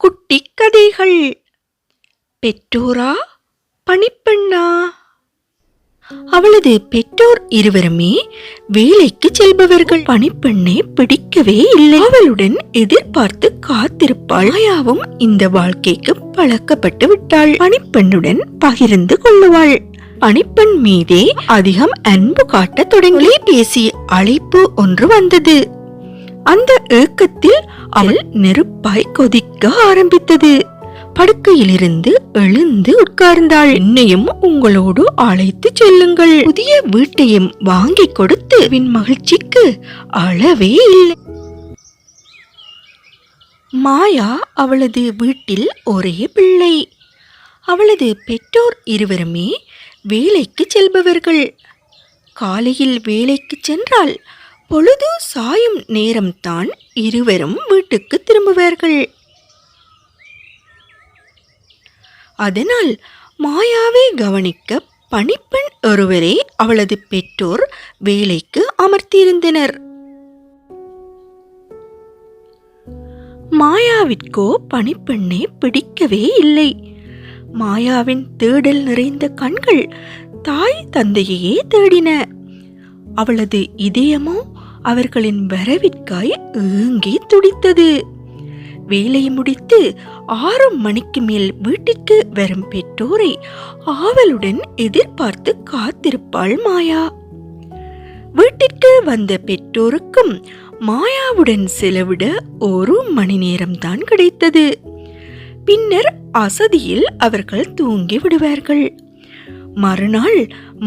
குட்டி கதைகள். பெற்றோரா பணிப்பெண்ணா? அவளது பெற்றோர் இருவருமே வேலைக்கு செல்பவர்கள். பணிப்பெண்ணை பிடிக்கவே இல்லை. அவளுடன் எதிர்பார்த்து காத்திருப்பாள். மாயாவும் இந்த வாழ்க்கைக்கு பழக்கப்பட்டு விட்டாள். பணிப்பெண்ணுடன் பகிர்ந்து கொள்ளுவாள். பணிப்பெண் மீதே அதிகம் அன்பு காட்ட தொடங்கி பேசி அழைப்பு ஒன்று வந்தது. அந்த ஏக்கத்தில் அவள் நெருப்பாய் கொதிக்க ஆரம்பித்தது. படுக்கையிலிருந்து எழுந்து உட்கார்ந்தாள். என்னையும் உங்களோடு அழைத்து செல்லுங்கள். புதிய வீட்டையும் வாங்கி கொடுத்து மகிழ்ச்சிக்கு அளவே இல்லை. மாயா அவளது வீட்டில் ஒரே பிள்ளை. அவளது பெற்றோர் இருவருமே வேலைக்கு செல்பவர்கள். காலையில் வேலைக்கு சென்றால் பொழுது சாயும் நேரம்தான் இருவரும் வீட்டுக்கு திரும்புவார்கள். அதனால் மாயாவை கவனிக்க பணிப்பெண் ஒருவரை அவளது பெற்றோர் வேலைக்கு அமர்த்தியிருந்தனர். மாயாவிற்கோ பணிப்பெண்ணை பிடிக்கவே இல்லை. மாயாவின் தேடல் நிறைந்த கண்கள் தாய் தந்தையே தேடின. அவளது இதயமோ அவர்களின் வரவிற்காய் ஏங்கி துடித்தது. வேலை முடித்து 6 மணிக்கு மேல் வீட்டிற்கு வரும் பெற்றோரை ஆவலுடன் எதிர்பார்த்து காத்திருப்பாள் மாயா. வீட்டிற்கு வந்த பெற்றோருக்கும் மாயாவுடன் செலவிட 1 மணி நேரம்தான் கிடைத்தது. பின்னர் அசதியில் அவர்கள் தூங்கி விடுவார்கள். மறுநாள்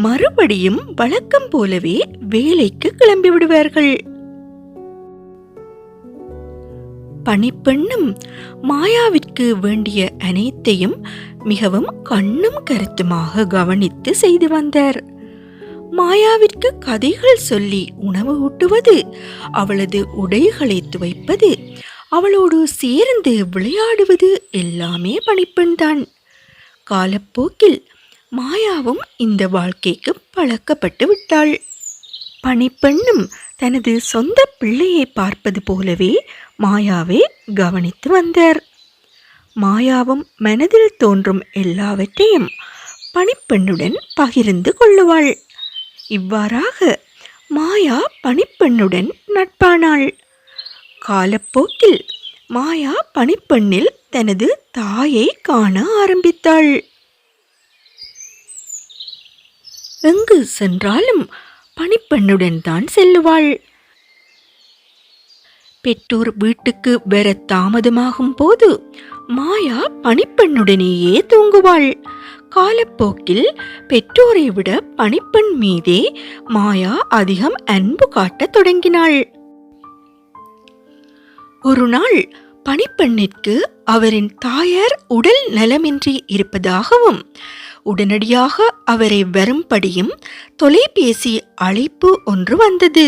மறுபடியும் வழக்கம் போலவே வேலைக்கு கிளம்பி விடுவார்கள். பணிப்பெண்ணும் மாயாவிற்கு வேண்டிய அனைத்தையும் மிகவும் கண்ணும் கருத்துமாக கவனித்து செய்து வந்தார். மாயாவிற்கு கதைகள் சொல்லி உணவு ஊட்டுவது, அவளது உடைகளை துவைப்பது, அவளோடு சேர்ந்து விளையாடுவது எல்லாமே பணிப்பெண் தான். காலப்போக்கில் மாயாவும் இந்த வாழ்க்கைக்கு பழக்கப்பட்டு விட்டாள். பணிப்பெண்ணும் தனது சொந்த பிள்ளையை பார்ப்பது போலவே மாயாவை கவனித்து வந்தார். மாயாவும் மனதில் தோன்றும் எல்லாவற்றையும் பணிப்பெண்ணுடன் பகிர்ந்து கொள்ளுவாள். இவ்வாறாக மாயா பணிப்பெண்ணுடன் நட்பானாள். காலப்போக்கில் மாயா பணிப்பெண்ணில் தனது தாயை காண ஆரம்பித்தாள். எங்கு சென்றாலும் பணிப்பெண்ணுடன் தான் செல்லுவாள். பெற்றோர் வீட்டுக்கு வர தாமதமாகும் போது மாயா பணிப்பெண்ணுடனேயே தூங்குவாள். காலப்போக்கில் பெற்றோரை விட பணிப்பெண் மீதே மாயா அதிகம் அன்பு காட்டத் தொடங்கினாள். ஒரு நாள் பணிப்பெண்ணிற்கு அவரின் தாயார் உடல் நலமின்றி இருப்பதாகவும் உடனடியாக அவரை வரும்படியும் தொலைபேசி அழைப்பு ஒன்று வந்தது.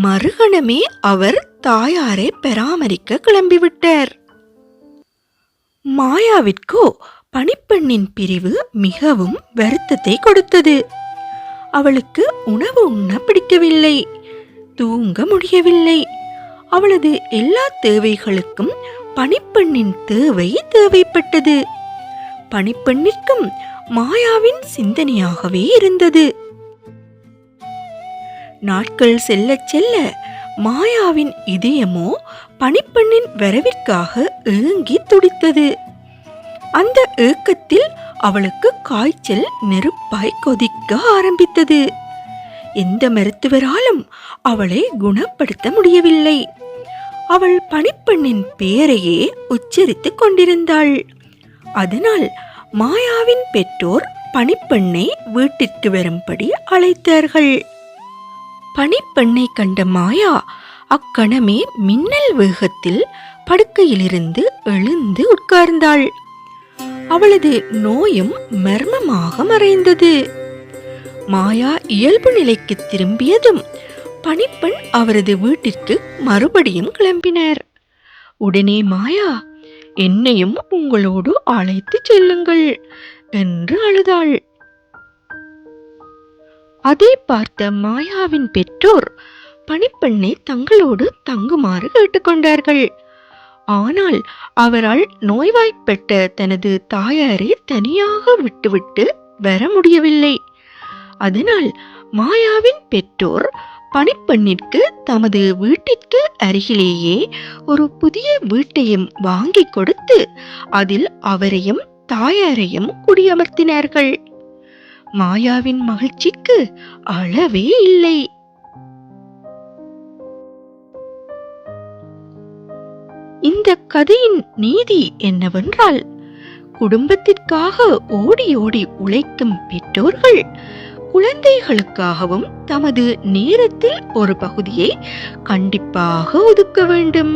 மறுகணமே அவர் தாயாரை பராமரிக்க கிளம்பிவிட்டார். மாயாவிற்கோ பணிப்பெண்ணின் பிரிவு மிகவும் வருத்தத்தை கொடுத்தது. அவளுக்கு உணவு உண்ண பிடிக்கவில்லை, தூங்க முடியவில்லை. அவளது எல்லா தேவைகளுக்கும் பணிப்பெண்ணின் தேவைப்பட்டது. பணிப்பெண்ணிற்கும் மாயாவின் சிந்தனையாகவே இருந்தது. நாட்கள் செல்ல செல்ல மாயாவின் இதயமோ பணிப்பெண்ணின் வரவிற்காக ஏங்கி துடித்தது. அந்த ஏக்கத்தில் அவளுக்கு காய்ச்சல் நெருப்பாய் கொதிக்க ஆரம்பித்தது. எந்த மருத்துவராலும் அவளை குணப்படுத்த முடியவில்லை. அவள் பணிப்பெண்ணின் பெயரையே உச்சரித்துக் கொண்டிருந்தாள். அதனால் மாயாவின் பெற்றோர் பணிப்பெண்ணை வீட்டிற்கு வரும்படி அழைத்தார்கள். பணிப்பெண்ணை கண்ட மாயா அக்கணமே மின்னல் வேகத்தில் படுக்கையிலிருந்து எழுந்து உட்கார்ந்தாள். அவளது நோயும் மர்மமாக மறைந்தது. மாயா இயல்பு நிலைக்கு திரும்பியதும் பணிப்பெண் அவரது வீட்டிற்கு மறுபடியும் கிளம்பினார். உடனே மாயா, என்னையும் உங்களோடு அழைத்து செல்லுங்கள் என்று அழுதாள். அதை பார்த்த மாயாவின் பெற்றோர் பணிப்பெண்ணை தங்களோடு தங்குமாறு கேட்டுக்கொண்டார்கள். ஆனால் அவரால் நோய்வாய்ப்பட்ட தனது தாயாரை தனியாக விட்டுவிட்டு வர முடியவில்லை. அதனால் மாயாவின் பெற்றோர் பணிப்பெண்ணிற்கு தமது வீட்டிற்கு அருகிலேயே ஒரு புதிய வீட்டையும் வாங்கி கொடுத்து அதில் அவரையும் தாயாரையும் குடியமர்த்தினார்கள். மாயாவின் மகிழ்ச்சிக்கு அளவே இல்லை. இந்த கதையின் நீதி என்னவென்றால், குடும்பத்திற்காக ஓடி ஓடி உழைக்கும் பெற்றோர்கள் குழந்தைகளுக்காகவும் தமது நேரத்தில் ஒரு பகுதியை கண்டிப்பாக ஒதுக்க வேண்டும்.